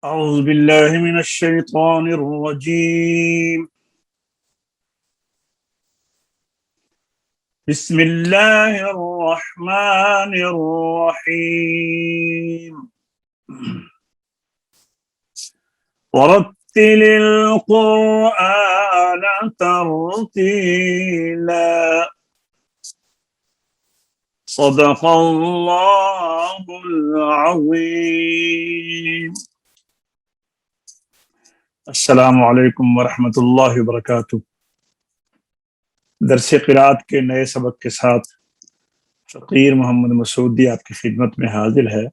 أعوذ بالله من الشيطان الرجيم. بسم الله الرحمن الرحيم. ورتل القرآن ترتيلا. صدق الله العظيم. السلام علیکم ورحمۃ اللہ وبرکاتہ. درس قرات کے نئے سبق کے ساتھ فقیر محمد مسعودی آپ کی خدمت میں حاضر ہے.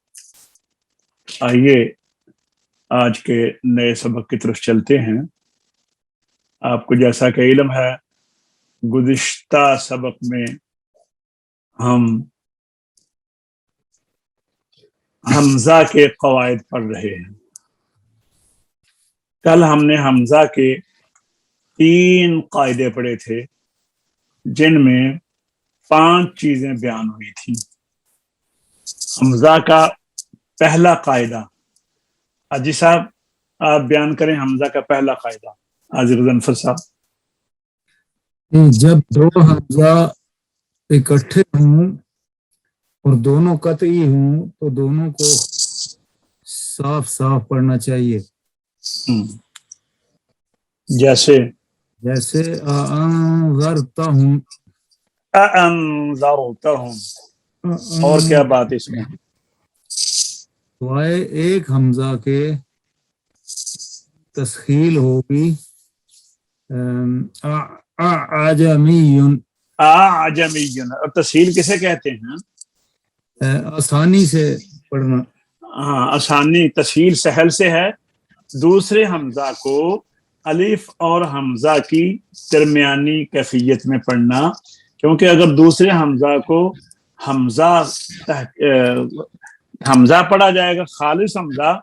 آئیے آج کے نئے سبق کی طرف چلتے ہیں. آپ کو جیسا کہ علم ہے گزشتہ سبق میں ہم حمزہ کے قواعد پڑھ رہے ہیں. کل ہم نے حمزہ کے 3 قاعدے پڑھے تھے جن میں 5 چیزیں بیان ہوئی تھیں. حمزہ کا پہلا قاعدہ، حاجی صاحب آپ بیان کریں حمزہ کا پہلا قاعدہ. حاضر غضنفر صاحب. جب 2 حمزہ اکٹھے ہوں اور دونوں قطعی ہوں تو دونوں کو صاف صاف پڑھنا چاہیے. جیسے انذرتہم، انذرتہم. اور کیا بات اس میں؟ سوائے ایک حمزہ کے تسخیل ہوگی اعجمی. اعجمی. اور تسہیل کسے کہتے ہیں؟ آسانی سے پڑھنا. ہاں، آسانی تسہیل سہل سے ہے. دوسرے حمزہ کو الف اور حمزہ کی درمیانی کیفیت میں پڑھنا، کیونکہ اگر دوسرے حمزہ کو حمزہ پڑھا جائے گا خالص حمزہ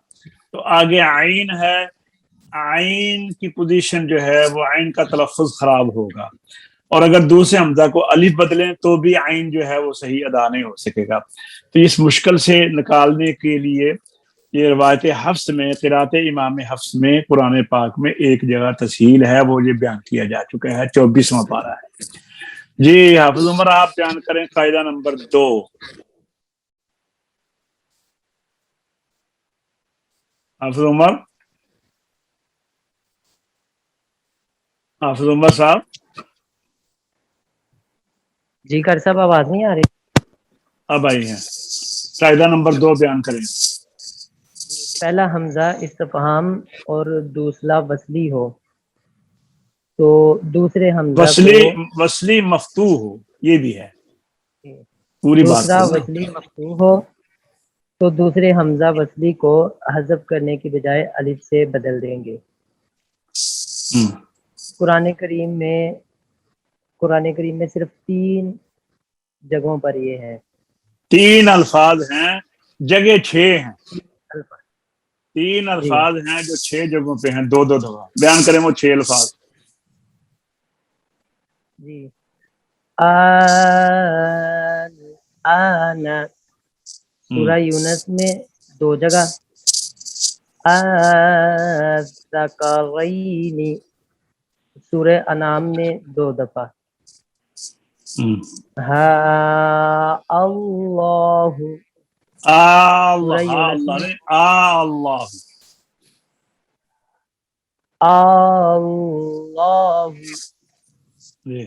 تو آگے عین ہے، عین کی پوزیشن جو ہے وہ عین کا تلفظ خراب ہوگا. اور اگر دوسرے حمزہ کو الف بدلیں تو بھی عین جو ہے وہ صحیح ادا نہیں ہو سکے گا. تو اس مشکل سے نکالنے کے لیے یہ روایت حفص میں، قرات امام حفص میں قرآن پاک میں ایک جگہ تسہیل ہے، وہ یہ بیان کیا جا چکا ہے. 24واں پارہ ہے. جی حافظ عمر آپ بیان کریں قاعدہ نمبر 2. حافظ عمر صاحب. جی کر صاحب آواز نہیں آ رہی؟ اب آئی ہیں. قاعدہ نمبر 2 بیان کریں. پہلا حمزہ استفہام اور دوسرا وصلی ہو تو دوسرے حمزہ وصلی مفتوح ہو، یہ بھی ہے پوری بات. دوسرا وصلی مفتوح ہو تو دوسرے حمزہ وصلی کو حذف کرنے کی بجائے الف سے بدل دیں گے. قرآن کریم میں صرف 3 جگہوں پر یہ ہے. 3 الفاظ ہیں، جگہ 6 ہیں. 3 الفاظ ہیں جو 6 جگہوں پہ ہیں. 2 دفعہ بیان کریں وہ 6 الفاظ. جی آنا سورہ یونس میں 2 جگہ، الذکرین سورہ انعام میں 2 دفعہ، اللہ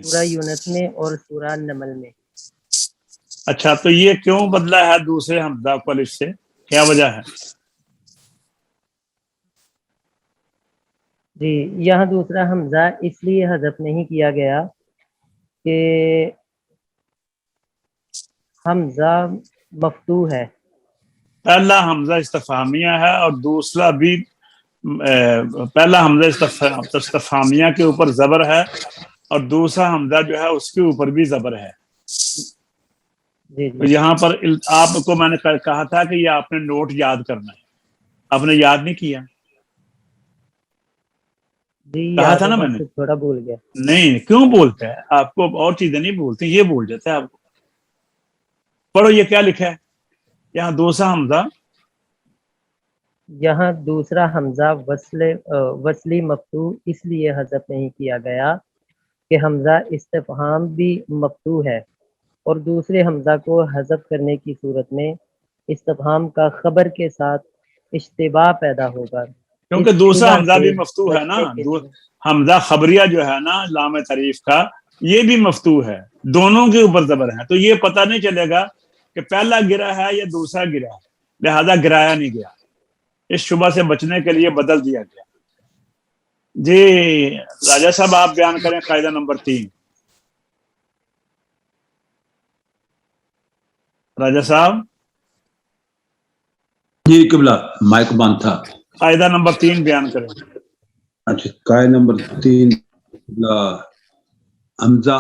سورہ یونس میں اور سورہ نمل میں. اچھا، تو یہ کیوں بدلا ہے دوسرے حمزہ کو الف سے؟ کیا وجہ ہے؟ جی یہاں دوسرا حمزہ اس لیے حذف نہیں کیا گیا کہ حمزہ مفتوح ہے. پہلا حمزہ استفہامیہ ہے اور دوسرا بھی پہلا حمزہ استفہامیہ کے اوپر زبر ہے اور دوسرا حمزہ جو ہے اس کے اوپر بھی زبر ہے. تو یہاں پر آپ کو میں نے کہا تھا کہ یہ آپ نے نوٹ یاد کرنا ہے، آپ نے یاد نہیں کیا. کہا تھا نا میں نے. تھوڑا بھول گیا. نہیں، کیوں بولتا ہے؟ آپ کو اور چیزیں نہیں بولتے، یہ بول جاتا ہے آپ کو. پڑھو یہ کیا لکھا ہے یہاں. دوسرا حمزہ یہاں دوسرا حمزہ وصلی مفتوح اس لیے حذف نہیں کیا گیا کہ حمزہ استفہام بھی مفتوح ہے، اور دوسرے حمزہ کو حذف کرنے کی صورت میں استفہام کا خبر کے ساتھ اشتباہ پیدا ہوگا۔ کیونکہ اس دوسرا شبہ حمزہ سے بھی مفتوح ہے نا، بچنے کے لیے حمزہ خبریہ جو ہے نا لام تعریف کا، یہ بھی مفتوح ہے، دونوں کے اوپر زبر ہے، تو یہ پتہ نہیں چلے گا کہ پہلا گرا ہے یا دوسرا گرا ہے، لہذا گرایا نہیں گیا، اس شبہ سے بچنے کے لیے بدل دیا گیا۔ جی راجہ صاحب آپ بیان کریں قاعدہ نمبر 3۔ راجہ صاحب جی قبلہ مائک بند تھا۔ قاعدہ نمبر 3 بیان کریں۔ اچھا قاعدہ نمبر 3 حمزہ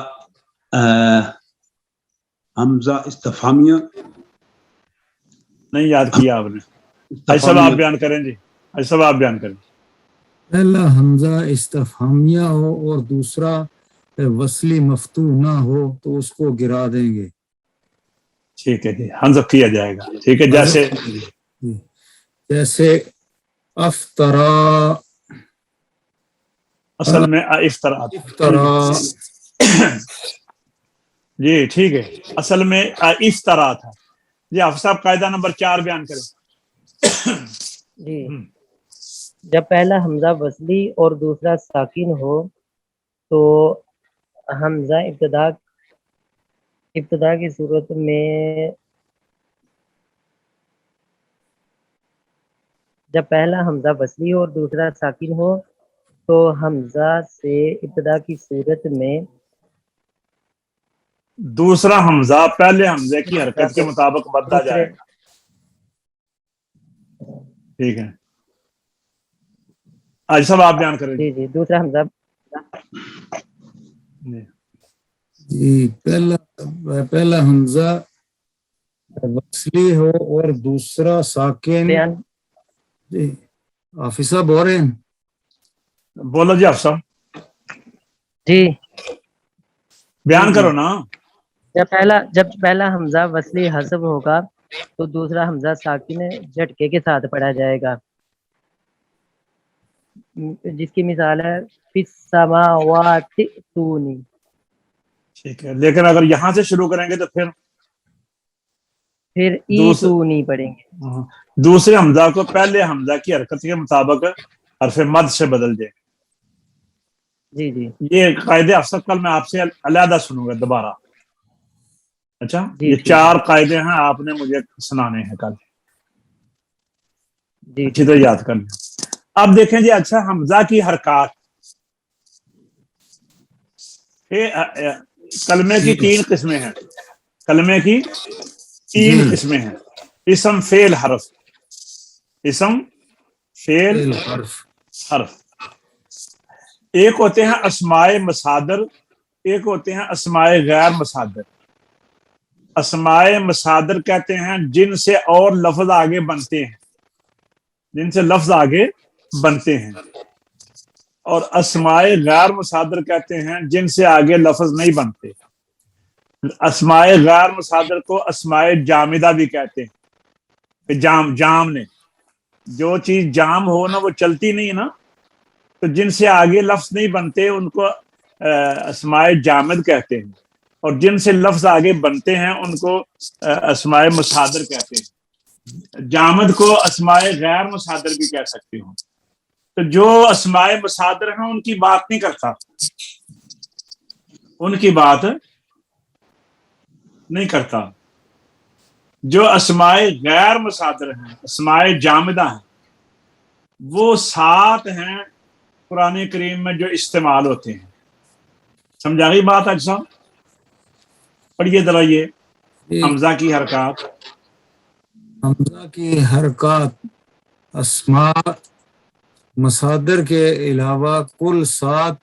حمزہ استفہامیہ نہیں یاد کیا آپ نے، ایسا آپ بیان کریں جی، ایسا آپ بیان کریں۔ پہلا حمزہ استفہامیہ ہو اور دوسرا وصلی مفتوح نہ ہو تو اس کو گرا دیں گے۔ ٹھیک ہے جی، حذف کیا جائے گا، ٹھیک ہے، جیسے افطرا، اصل میں افطرا جی ٹھیک ہے، اصل میں افطرا تھا۔ جی آپ صاحب قاعدہ نمبر 4 بیان کریں۔ جی جب پہلا حمزہ وصلی اور دوسرا ساکن ہو تو حمزہ ابتدا کی صورت میں جب پہلا حمزہ وصلی اور دوسرا ساکن ہو تو حمزہ سے ابتدا کی صورت میں دوسرا حمزہ پہلے حمزے کی حرکت کے مطابق بدلا جائے گا، ٹھیک ہے، آج صاحب آپ بیان کریں۔ جی دوسرا حمزہ جی پہلا حمزہ وصلی ہو اور دوسرا ساکن۔ جی حافظ صاحب بول رہے ہیں؟ بولو جی آپ صاحب، جی بیان کرو نا۔ جب پہلا حمزہ وصلی حذف ہوگا تو دوسرا حمزہ ساکن جھٹکے کے ساتھ پڑھا جائے گا، جس کی مثال ہے فی السماوات تونی۔ ٹھیک ہے، لیکن اگر یہاں سے شروع کریں گے تو پھر تونی پڑھیں گے۔ دوسرے حمزہ کو پہلے حمزہ کی حرکت کے مطابق حرف مد سے بدل دیں۔ جی یہ قاعدے افسر کل میں آپ سے علیحدہ سنوں گا دوبارہ۔ اچھا یہ ٹھیک 4 قاعدے ہیں، آپ نے مجھے سنانے ہیں کل، اچھی طرح یاد کر لیں۔ اب دیکھیں جی، اچھا حمزہ کی حرکات، کلمے کی 3 قسمیں ہیں، کلمے کی 3 قسمیں ہیں، اسم فعل حرف، اسم فعل حرف۔ ایک ہوتے ہیں اسماء مصادر، ایک ہوتے ہیں اسماء غیر مصادر۔ اسماء مصادر کہتے ہیں جن سے اور لفظ آگے بنتے ہیں، جن سے لفظ آگے بنتے ہیں، اور اسماء غیر مصادر کہتے ہیں جن سے آگے لفظ نہیں بنتے۔ اسماء غیر مصادر کو اسماء جامدہ بھی کہتے ہیں، کہ جام نے جو چیز جام ہو نا وہ چلتی نہیں ہے نا، تو جن سے آگے لفظ نہیں بنتے ان کو اسماء جامد کہتے ہیں، اور جن سے لفظ آگے بنتے ہیں ان کو اسماء مصادر کہتے ہیں۔ جامد کو اسماء غیر مصادر بھی کہہ سکتے ہوں۔ تو جو اسماء مصادر ہیں ان کی بات نہیں کرتا، ان کی بات نہیں کرتا۔ جو اسماء غیر مصادر ہیں، اسماء جامدہ ہیں، وہ 7 ہیں قرآن کریم میں جو استعمال ہوتے ہیں۔ سمجھا گئی بات آج صاحب؟ پڑھیے ذرا یہ حمزہ کی حرکات۔ حمزہ کی حرکات اسماء مصادر کے علاوہ کل 7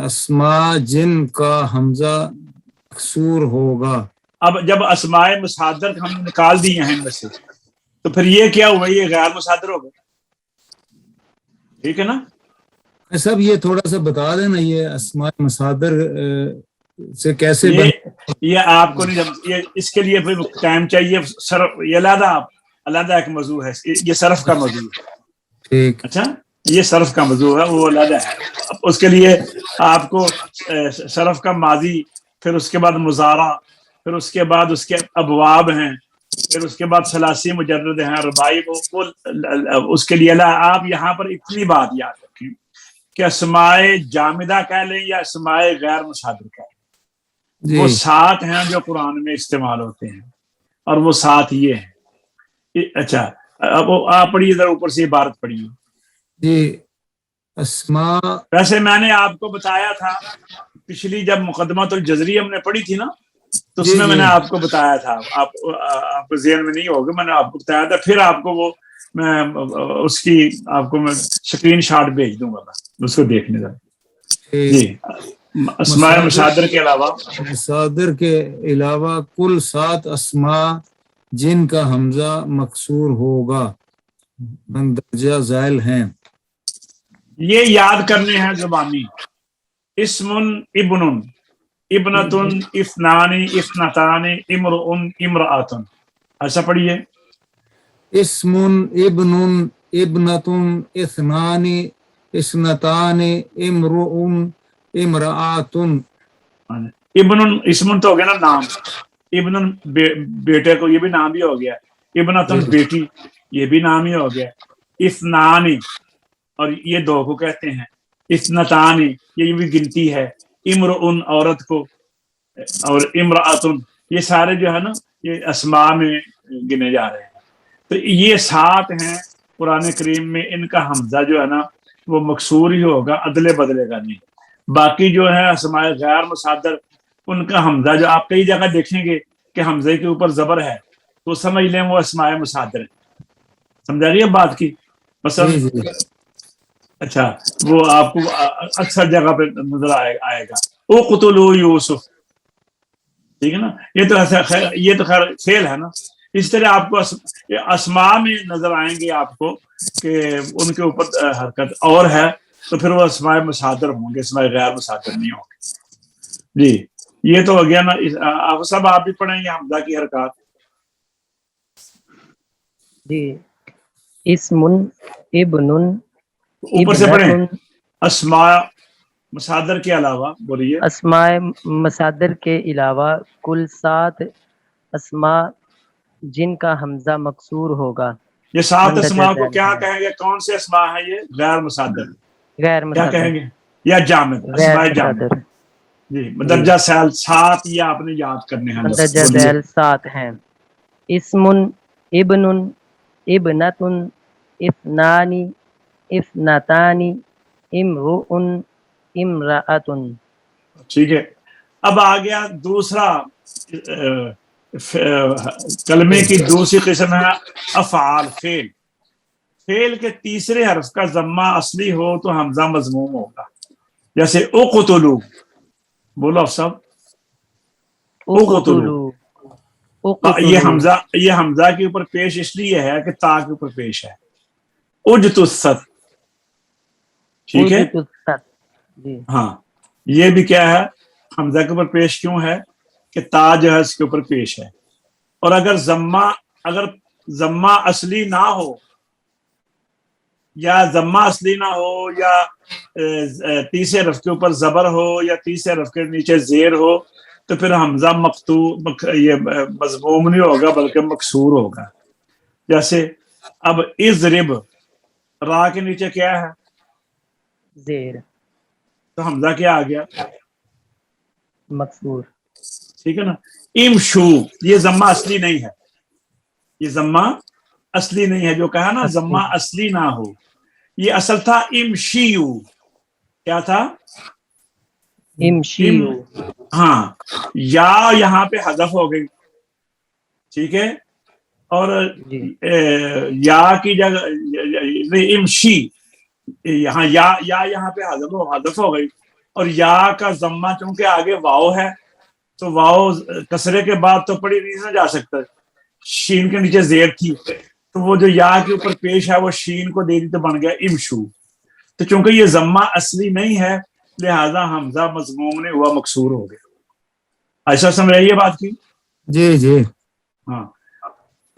اسماء جن کا حمزہ مکسور ہوگا۔ اب جب اسماء مصادر ہم نکال دیے ہیں ان میں سے، تو پھر یہ کیا ہوا؟ یہ غیر مصادر ہو گئے، ٹھیک ہے نا؟ سب یہ تھوڑا سا بتا دینا یہ اسماء مصادر سے کیسے یہ آپ کو نہیں، یہ اس کے لیے پھر ٹائم چاہیے سر، یہ لادا آپ علیحدہ ایک موضوع ہے، یہ صرف کا موضوع ہے. ٹھیک. اچھا یہ صرف کا موضوع ہے، وہ علیحدہ ہے. اس کے لیے آپ کو صرف کا ماضی، پھر اس کے بعد مضارع، پھر اس کے بعد اس کے ابواب ہیں، پھر اس کے بعد ثلاثی مجرد ہیں، رباعی. اس کے لیے آپ یہاں پر اتنی بات یاد رکھیں کہ اسماء جامدہ کہہ لیں یا اسماء غیر مصادر کہہ لیں، وہ 7 ہیں جو قرآن میں استعمال ہوتے ہیں، اور وہ 7 یہ ہیں. اچھا اب آپ پڑھیے ذرا اوپر سے عبارت پڑھیے. جی اسماء. ویسے میں نے آپ کو بتایا تھا پچھلی جب مقدمۃ الجزری ہم نے پڑھی تھی نا، تو اس میں نے آپ کو بتایا تھا، آپ کو ذہن میں نہیں ہوگا، میں نے آپ کو بتایا تھا. پھر آپ کو وہ میں اس کی آپ کو میں اسکرین شاٹ بھیج دوں گا، اس کو دیکھنے کا. جی اسماء مصادر کے علاوہ، مصادر کے علاوہ کل 7 اسماء جن کا حمزہ مکسور ہوگا مندرجہ ذیل ہیں. یہ یاد کرنے ہیں زبانی. اسم ابن، ابنتن، اثنانی، اثنتان، امرؤ، امرأتن. ایسا پڑھیے. اسم ابن، ابنتن، اثنان، اثنتان، امرؤ، امرأتن. ابن اسم تو ہو گیا نا نام، ابن بیٹے کو، یہ بھی نام ہی ہو گیا. ابنتن بیٹی، یہ بھی نام ہی ہو گیا. اثنان اور یہ 2 کو کہتے ہیں. اثنتان یہ بھی گنتی ہے. امرؤ عورت کو، اور امرأتن یہ سارے جو ہے نا یہ اسماء میں گنے جا رہے ہیں. تو یہ 7 ہیں قرآن کریم میں، ان کا حمزہ جو ہے نا وہ مکسور ہی ہوگا، عدلے بدلے کا نہیں. باقی جو ہے اسماء غیر مصادر، ان کا حمزہ جو آپ کئی جگہ دیکھیں گے کہ حمزے کے اوپر زبر ہے تو سمجھ لیں وہ اسماء مصادر ہے. سمجھا رہی ہے بات کی؟ مثلا اچھا وہ آپ کو اکثر جگہ پہ نظر آئے گا اقتلوا یوسف، ٹھیک ہے نا. یہ تو ایسا یہ تو خیر فعل ہے نا. اس طرح آپ کو اسماء میں نظر آئیں گے آپ کو کہ ان کے اوپر حرکت اور ہے، تو پھر وہ اسماء مصادر ہوں گے، اسماء غیر مصادر نہیں ہوں گے. جی یہ تو ہو گیا نا. آپ سب آپ بھی پڑھیں گے حمزہ کی حرکات. جی اسم ابن، اوپر سے پڑھیں. اسماء مصادر کے علاوہ بولیے. اسماء مصادر کے علاوہ کل 7 اسماء جن کا حمزہ مکسور ہوگا. یہ 7 اسماء کو کیا کہیں گے؟ کون سے اسماء ہیں یہ؟ غیر مصادر. غیر کیا مصادر، کہیں گے؟ یا جامد، اسماء جامد. جی مدرجہ ذیل 7 یہ آپ نے یاد کرنے ہیں. مندرجہ ذیل 7 ہیں. اسم ابن، ابنتن، اثنان، اثنتان، امرؤ، امرأتن. ٹھیک ہے. اب آ گیا دوسرا کلمے کی دوسری قسم ہے افعال، فعل. فعل کے تیسرے حرف کا ضمہ اصلی ہو تو حمزہ مضموم ہوگا. جیسے اقتلوا، بولو افصل. اقتلوا. یہ حمزہ کے اوپر پیش اس لیے ہے کہ تا کے اوپر پیش ہے. اجتثت، ٹھیک ہے. ہاں یہ بھی کیا ہے؟ حمزہ کے اوپر پیش کیوں ہے؟ کہ تا جو ہے اس کے اوپر پیش ہے. اور اگر ضمہ اصلی نہ ہو، یا ضمہ اصلی نہ ہو، یا تیسرے حرف کے اوپر زبر ہو، یا تیسرے حرف کے نیچے زیر ہو، تو پھر حمزہ مقطوع یہ مضموم نہیں ہوگا بلکہ مکسور ہوگا. جیسے اب اضرب، را کے نیچے کیا ہے؟ زیر. تو حمزہ کیا آ گیا؟ مکسور. ٹھیک ہے نا. امشو یہ ضمہ اصلی نہیں ہے، یہ ضمہ اصلی نہیں ہے. جو کہا نا ضمہ اصلی نہ ہو، یہ اصل تھا امشیو. کیا تھا؟ امشیو. ہاں یا یہاں پہ حذف ہو گئی، ٹھیک ہے. اور یا کی جگہ امشی، یہاں یا یہاں پہ حذف ہو گئی. اور یا کا ضمہ چونکہ آگے واو ہے تو واو کسرے کے بعد تو پڑھی نہیں نہ جا سکتا، شین کے نیچے زیر تھی تو وہ جو یا کے اوپر پیش ہے وہ شین کو دے دی تو بن گیا امشو. تو چونکہ یہ ضمہ اصلی نہیں ہے لہذا حمزہ مضموم نہیں ہوا، مکسور ہو گیا. ایسا سمجھ رہی ہے بات کی؟ جی جی. ہاں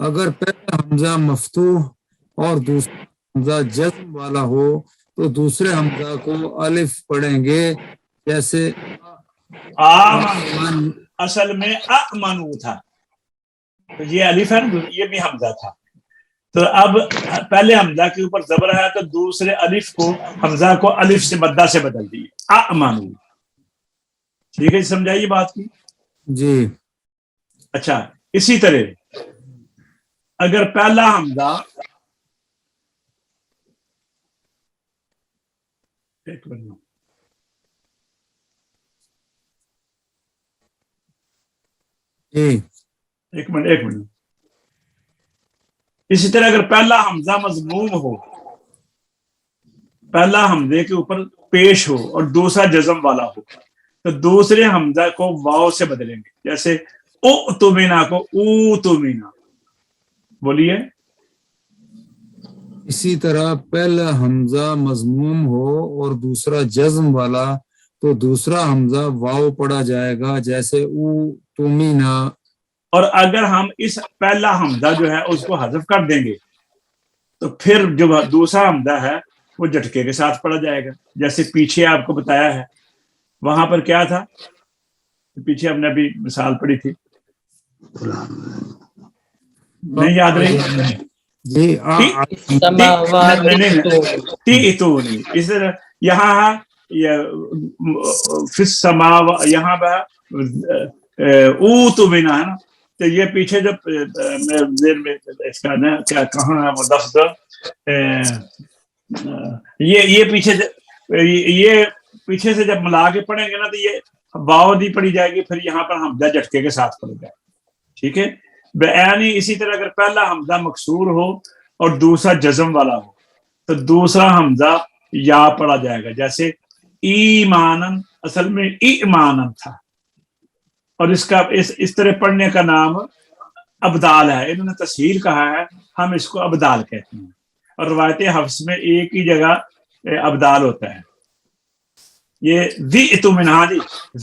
اگر پہلا حمزہ مفتوح اور دوسرا حمزہ جزم والا ہو تو دوسرے حمزہ کو الف پڑھیں گے، جیسے آمن اصل میں امنو تھا، تو یہ الف ہے نا، یہ بھی حمزہ تھا، تو اب پہلے حمزہ کے اوپر زبر ہے تو دوسرے الف کو حمزہ کو الف سے مدہ سے بدل دیے امنو. ٹھیک ہے، سمجھائیے بات کی. جی اچھا اسی طرح اگر پہلا حمزہ ایک منٹ جی ایک منٹ اسی طرح اگر پہلا حمزہ مضموم ہو، پہلا حمزے کے اوپر پیش ہو اور دوسرا جزم والا ہو، تو دوسرے حمزہ کو واو سے بدلیں گے، جیسے او تمینا کو او تمینا. بولیے. اسی طرح پہلا حمزہ مضموم ہو اور دوسرا جزم والا تو دوسرا حمزہ واو پڑھا جائے گا، جیسے او تمینا. اور اگر ہم اس پہلا حمزہ جو ہے اس کو حذف کر دیں گے تو پھر جو دوسرا حمزہ ہے وہ جھٹکے کے ساتھ پڑھا جائے گا، جیسے پیچھے آپ کو بتایا ہے. وہاں پر کیا تھا، پیچھے ہم نے ابھی مثال پڑھی تھی، نہیں یاد رہی؟ جی اس طرح یہاں یہاں او تو بنا ہے نا، تو یہ پیچھے جب اس کا نا کیا کہاں ہے وہ لفظ، یہ پیچھے سے جب ملا کے پڑھیں گے نا تو یہ واو نہیں پڑھی جائے گی، پھر یہاں پر حمزہ جھٹکے کے ساتھ پڑھے گا. ٹھیک ہے. یعنی اسی طرح اگر پہلا حمزہ مکسور ہو اور دوسرا جزم والا ہو تو دوسرا حمزہ یا پڑھا جائے گا، جیسے ایمانن اصل میں ایمانن تھا، اور اس کا اس طرح پڑھنے کا نام ابدال ہے. انہوں نے تسہیل کہا ہے، ہم اس کو ابدال کہتے ہیں، اور روایت حفظ میں ایک ہی جگہ ابدال ہوتا ہے. یہ ذی اطمینہ جی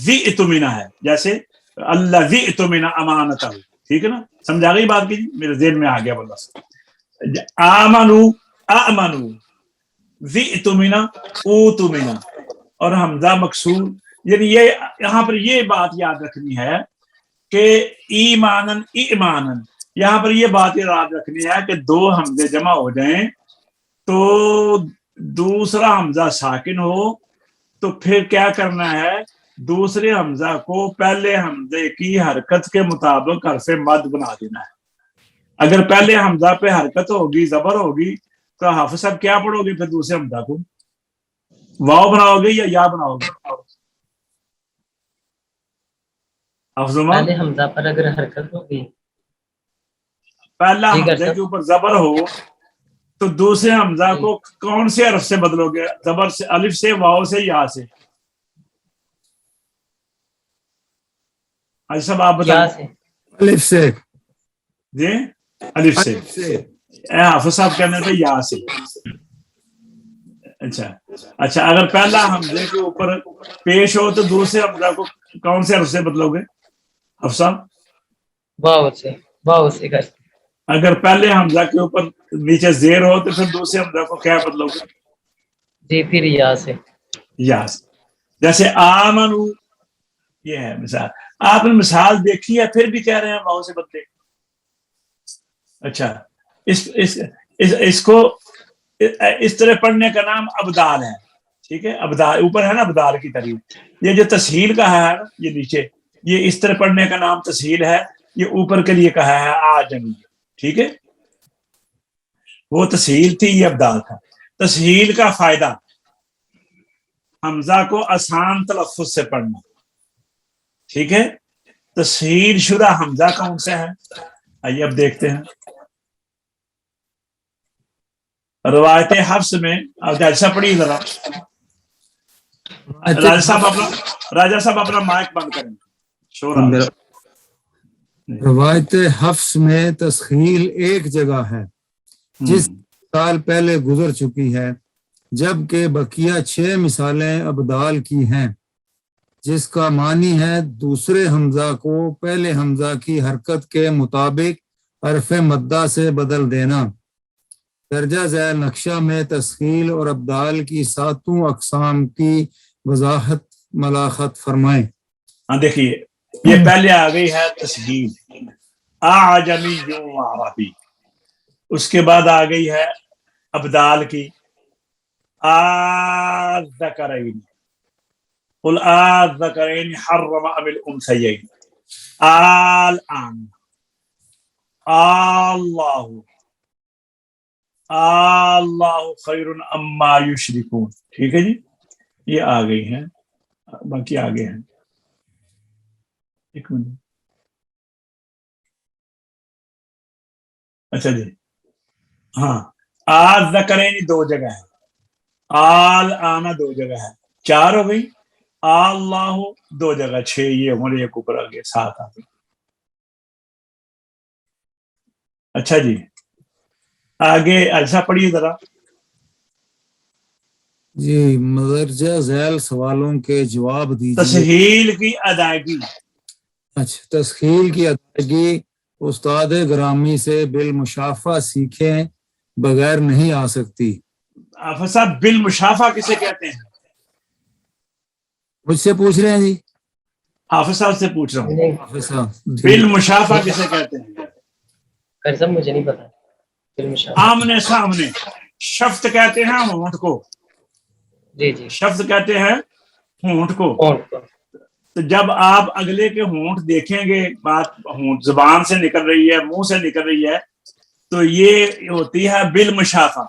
ذی اطمینہ ہے، جیسے اللہ ذی اطمینہ امانتہ. ٹھیک ہے نا، سمجھا گئی بات کی جی؟ میرے ذہن میں آ گیا بولنا. آمنو آمنو ذی اطمینہ اوتمینہ اور حمزہ مکسور. یعنی یہ یہاں پر یہ بات یاد رکھنی ہے کہ ایمانن ایمانن، یہاں پر یہ بات یاد رکھنی ہے کہ دو حمزے جمع ہو جائیں تو دوسرا حمزہ ساکن ہو تو پھر کیا کرنا ہے، دوسرے حمزہ کو پہلے حمزے کی حرکت کے مطابق حرف مد بنا دینا ہے. اگر پہلے حمزہ پہ حرکت ہوگی، زبر ہوگی، تو حافظ صاحب کیا پڑھو گے؟ پھر دوسرے حمزہ کو واو بناؤ گے یا بناؤ گے؟ پہلے حمزہ پر اگر حرکت ہوگی، پہلا حمزے کے اوپر زبر ہو تو دوسرے حمزہ کو کون سے حرف سے بدلو گے؟ زبر سے، الف سے، واو سے، یا سے؟ حاجی صاحب آپ بتائیں. الف سے. جی الف سے. حافظ صاحب کہنے تھے یا سے. اچھا اگر پہلا حمزے کے اوپر پیش ہو تو دوسرے حمزہ کو کون سے حرف سے بدلو گے حافظ صاحب؟ واو سے. اگر پہلے حمزہ کے اوپر نیچے زیر ہو تو پھر دوسرے حمزہ کو کیا بدلو گے؟ جی پھر یا سے. یا سے. جیسے آمنو، یہ ہے مثال. آپ نے مثال دیکھی ہے پھر بھی کہہ رہے ہیں واو سے بدلے. اچھا اس کو اس طرح پڑھنے کا نام ابدال ہے. ٹھیک ہے، ابدال اوپر ہے نا ابدال کی تعریف. یہ جو تسہیل کہا ہے نا، یہ نیچے، یہ اس طرح پڑھنے کا نام تسہیل ہے. یہ اوپر کے لیے کہا ہے آجمی. ٹھیک ہے، وہ تسہیل تھی، یہ ابدال تھا. تسہیل کا فائدہ حمزہ کو آسان تلفظ سے پڑھنا. ٹھیک ہے، تسہیل شدہ حمزہ کون سا ہے؟ آئیے اب دیکھتے ہیں. روایت حفظ میں ایسا پڑھی ذرا. راجہ صاحب اپنا مائک بند کریں. روایت حفظ میں تسہیل ایک جگہ ہے جس سال پہلے گزر چکی ہے، جبکہ بقیہ 6 مثالیں ابدال کی ہیں، جس کا معنی ہے دوسرے حمزہ کو پہلے حمزہ کی حرکت کے مطابق حرف مدہ سے بدل دینا۔ درجہ ذیل نقشہ میں تسخیل اور ابدال کی 7 اقسام کی وضاحت ملاحظت فرمائیں۔ ہاں دیکھیے یہ پہلے آ گئی ہے تسہیل اعجمی و عربی، اس کے بعد آ گئی ہے ابدال کی الذکرین قل الذکرین حرم ام الانثیین، الان اللہ خیر اما یشرکون۔ ٹھیک ہے جی، یہ آ گئی ہیں، باقی آگے ہیں۔ ایک منٹ، اچھا جی، ہاں الذکرین 2 جگہ ہے، آل آنا 2 جگہ ہے، 4 ہو گئی، اللہ 2 جگہ 6، یہ ہمارے ایک اوپر آگے 7 آ گئی۔ اچھا جی، آگے ایسا پڑھیے ذرا۔ جی، مدرجہ ذیل سوالوں کے جواب دیجیے۔ تسہیل کی ادائیگی، اچھا، تسخیل کی ادائیگی استاد گرامی سے بالمشافہ سیکھیں بغیر نہیں آ سکتی۔ حافظ صاحب بالمشافہ کسے کہتے ہیں؟ مجھ سے پوچھ رہے ہیں جی؟ حافظ صاحب سے پوچھ رہا ہوں، حافظ صاحب، ٹھیک۔ بالمشافہ کسے کہتے ہیں؟ صاحب مجھے نہیں پتا علم شاہ۔ آمنے سامنے، شفت کہتے ہیں ہونٹ کو، جی جی، شفت کہتے ہیں ہونٹ کو۔ کون کون؟ تو جب آپ اگلے کے ہونٹ دیکھیں گے، بات ہونٹ زبان سے نکل رہی ہے، منہ سے نکل رہی ہے، تو یہ ہوتی ہے بالمشافہ۔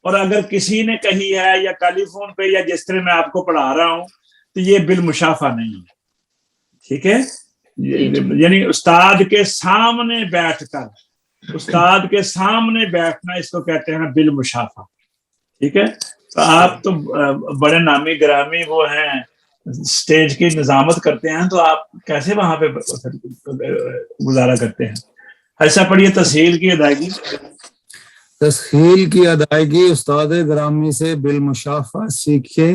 اور اگر کسی نے کہی ہے یا ٹیلی فون پہ یا جس طرح میں آپ کو پڑھا رہا ہوں تو یہ بالمشافہ نہیں ہے، ٹھیک ہے؟ یعنی استاد کے سامنے بیٹھ کر، استاد کے سامنے بیٹھنا، اس کو کہتے ہیں بالمشافہ، ٹھیک ہے؟ تو آپ تو بڑے نامی گرامی وہ ہیں، سٹیج کی نظامت کرتے ہیں، تو آپ کیسے وہاں پہ گزارا کرتے ہیں؟ ایسا پڑھیے تسہیل کی ادائیگی۔ تسخیل کی ادائیگی استاد گرامی سے بالمشافہ سیکھے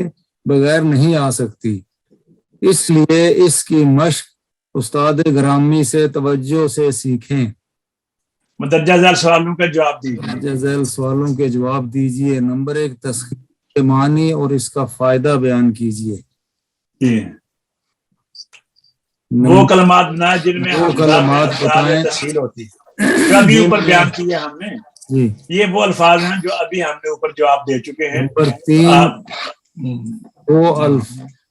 بغیر نہیں آ سکتی، اس لیے اس کی مشق استاد گرامی سے توجہ سے سیکھیں۔ مدرجہ ذیل سوالوں کا جواب دیجیے۔ مدرجہ ذیل سوالوں کے جواب دیجیے۔ نمبر 1، تسخیل کے معنی اور اس کا فائدہ بیان کیجیے۔ وہ کلمات نہ جن میں وہ حمزہ کلمات میں بتائیں تسہیل ہوتی ہے، جو ابھی اوپر بیان کیے ہم نے، جی۔ یہ وہ الفاظ ہیں جو ابھی ہم نے اوپر جواب دے چکے ہیں۔ نمبر تو 3، آپ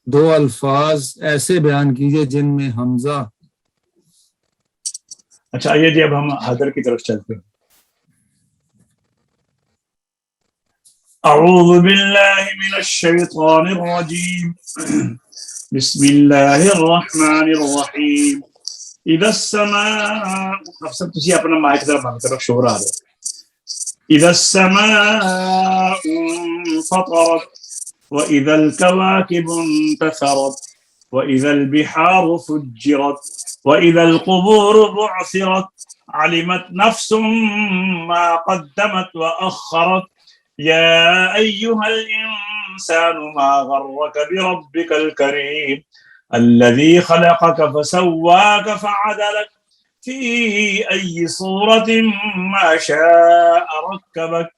دو الفاظ ایسے بیان کیجیے جن میں حمزہ۔ اچھا یہ جی، اب ہم حضر کی طرف چلتے ہیں۔ اعوذ باللہ من الشیطان الرجیم، بسم اللہ الرحمن الرحیم۔ اذا السماء، افسر تسی اپنا مائک ذرا بند کرو، شور آ رہا ہے۔ اذا السماء انفطرت واذا الكواكب انتثرت واذا البحار فجرت واذا القبور بعثرت علمت نفس ما قدمت واخرت يا ايها الانسان ما غرك بربك الكريم الذي خلقك فسواك فعدلك في اي صورة ما شاء ركبك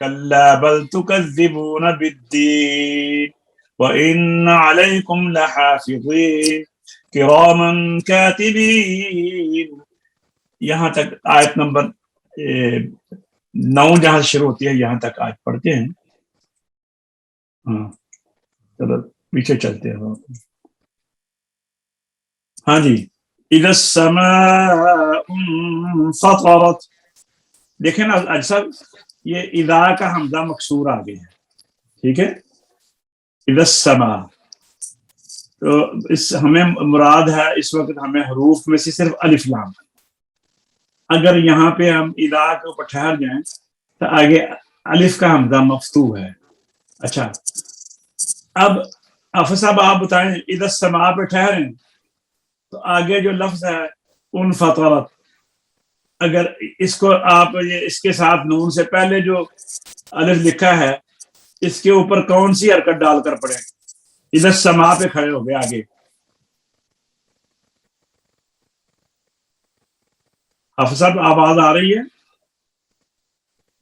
كلا بل تكذبون بالدين وإن عليكم لحافظين كراما كاتبين۔ یہاں تک آیت نمبر 9 جہاں شروع ہوتی ہے یہاں تک آیت پڑھتے ہیں۔ ہاں چلو پیچھے چلتے ہیں۔ ہاں جی، اذا السماء انفطرت، دیکھیں نا اجسا، یہ اذا کا حمزہ مکسور آ گیا ہے، ٹھیک ہے؟ اذا السماء، تو اس ہمیں مراد ہے اس وقت ہمیں حروف میں سے صرف الف لام۔ اگر یہاں پہ ہم اذا کے اوپر ٹھہر جائیں تو آگے الف کا حمزہ مفتوح ہے۔ اچھا، اب حافظ صاحب آپ بتائیں، اذا السماء پہ ٹھہریں تو آگے جو لفظ ہے انفطرت، اگر اس کو آپ اس کے ساتھ نون سے پہلے جو الف لکھا ہے اس کے اوپر کون سی حرکت ڈال کر پڑھیں؟ اذا السماء پہ کھڑے ہو گئے آگے، حافظ صاحب آواز آ رہی ہے؟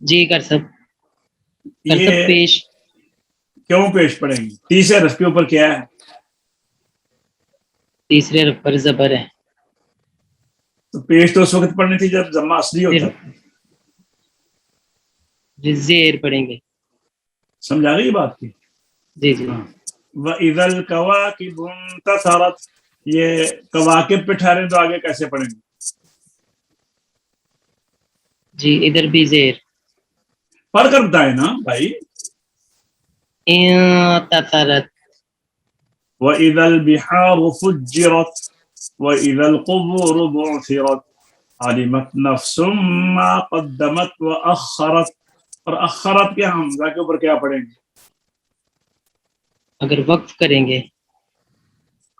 جی کر سب یہ پیش کیوں پیش پڑیں گے؟ تیسرے حرف کے اوپر کیا ہے؟ تیسرے حرف پر زبر ہے، تو پیش تو اس وقت پڑھنی تھی جب ضمہ اصلی ہوتا ہے. زیر پڑھیں گے. سمجھا گئی یہ بات کی؟ جی جی. ہاں. وَإِذَا الْكَوَاكِبُ انتَثَرَتْ، یہ کواکب پہ ٹھہرے تو آگے کیسے پڑھیں گے؟ جی ادھر بھی زیر. پڑھ کر بتائیں نا بھائی. انتصرت. وَإِذَا الْبِحَارُ فُجِّرَتْ وَإِذَا الْقُبُورُ بُعْثِرَتْ عَلِمَتْ نَفْسٌ مَّا قَدَّمَتْ وَأَخَّرَتْ. اور اخرت کے حمزہ کے اوپر کیا پڑھیں گے؟ اگر وقف کریں گے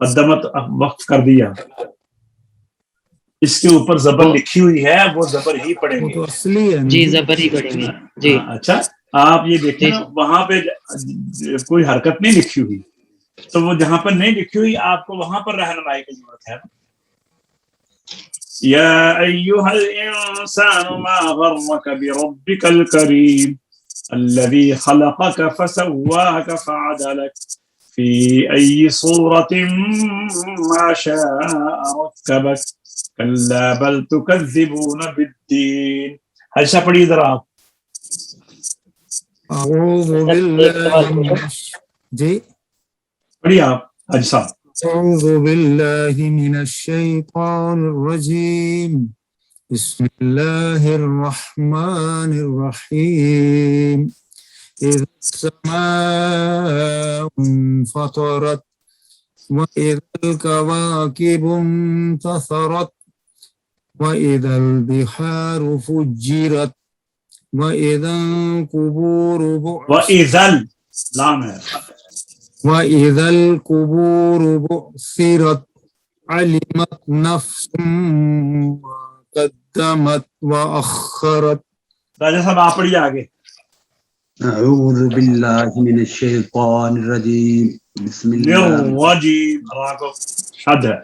قدمت وقف کر دیا، اس کے اوپر زبر لکھی ہوئی ہے وہ زبر ہی پڑھیں وہ گے. تو اصلی ہے جی زبر ہی پڑھیں گے. جی اچھا آپ یہ دیکھیں نا وہاں پہ کوئی حرکت نہیں لکھی ہوئی، تو وہ جہاں پر نہیں لکھی ہوئی آپ کو وہاں پر رہنمائی کی ضرورت ہے. یا ایھا الانسان ما غرک بربک الکریم الذی خلقک فسواک فعدلک فی ای صورت ما شاء رکبک کلا بل تکذبون بالدین. ایسا پڑھیے ذرا آپ. اعوذ باللہ جی پڑھیے آپ حاجی صاحب. اعوذ باللہ من الشیطان الرجیم بسم اللہ الرحمن الرحیم اذا السماء انفطرت وإذا الكواكب انتثرت وإذا البحار فجرت وإذا القبور وَإِذَا لام ہے وإذا القبور بعثرت علمت نفس ما قدمت وأخرت. راجہ صاحب آپ پڑھیے آگے. اعوذ باللہ من الشیطان الرجیم بسم اللہ. الرجیم را کو شد ہے.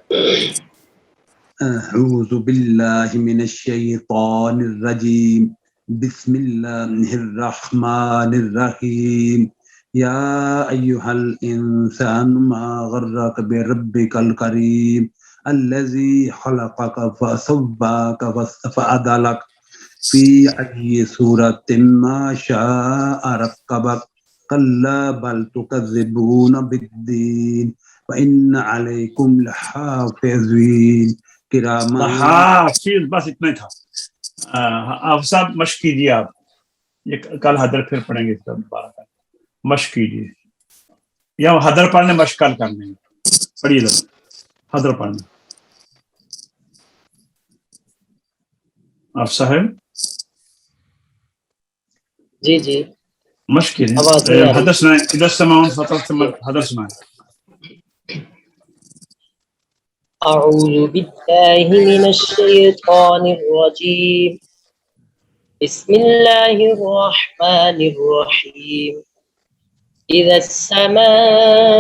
اعوذ باللہ من الشیطان الرجیم بسم اللہ الرحمن الرحیم یا ایھا الانسان ما غرک بربک الکریم الذی خلقک فسواک فعدلک فی ای صورت ما شاء رکبک کلا بل تکذبون بالدین وان علیکم لحافظین کراما. حافظ بس اتنا ہی تھا. آپ صاحب مشق کیجیے. آپ یہ کل حدر پھر پڑھیں گے دوبارہ مشق کیجیے یا حدر پڑھنے مشق کل کرنے گے. پڑھیے ذرا حدر پڑھنے. آپ صاحب جی جی مشق کیجیے. آواز نہیں آ رہی. حدر سنائیں. ادھر سماؤن فتح حدر سنائیں. اعوذ باللہ من الشیطان الرجیم بسم اللہ الرحمن الرحیم اذا السماء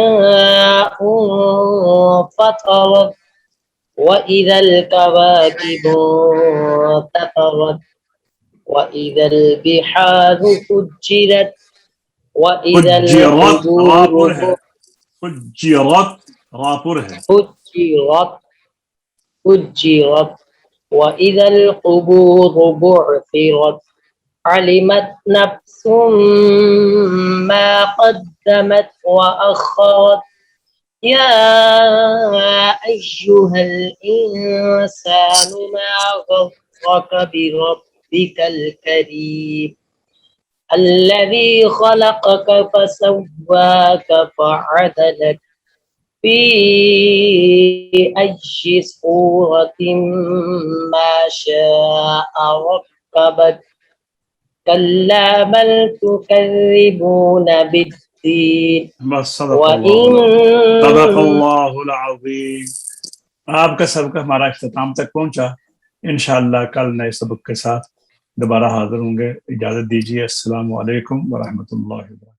انفطرت وإذا الكواكب انتثرت وإذا البحار فجرت وإذا فجرت راپور ہے. القبور فجرت راپور ہے. فجرت وإذا القبور بعثرت علمت نفس ما قدمت وأخرت يا أيها الإنسان ما غرك بربك الكريم الذي خلقك فسواك فعدلك في أي صورة ما شاء ركبك كلا بل تكذبون بالدين بس صدق اللہ العظیم. آپ کا سبق ہمارا اختتام تک پہنچا. انشاءاللہ کل نئے سبق کے ساتھ دوبارہ حاضر ہوں گے. اجازت دیجیے. السلام علیکم ورحمۃ اللہ وبرکاتہ.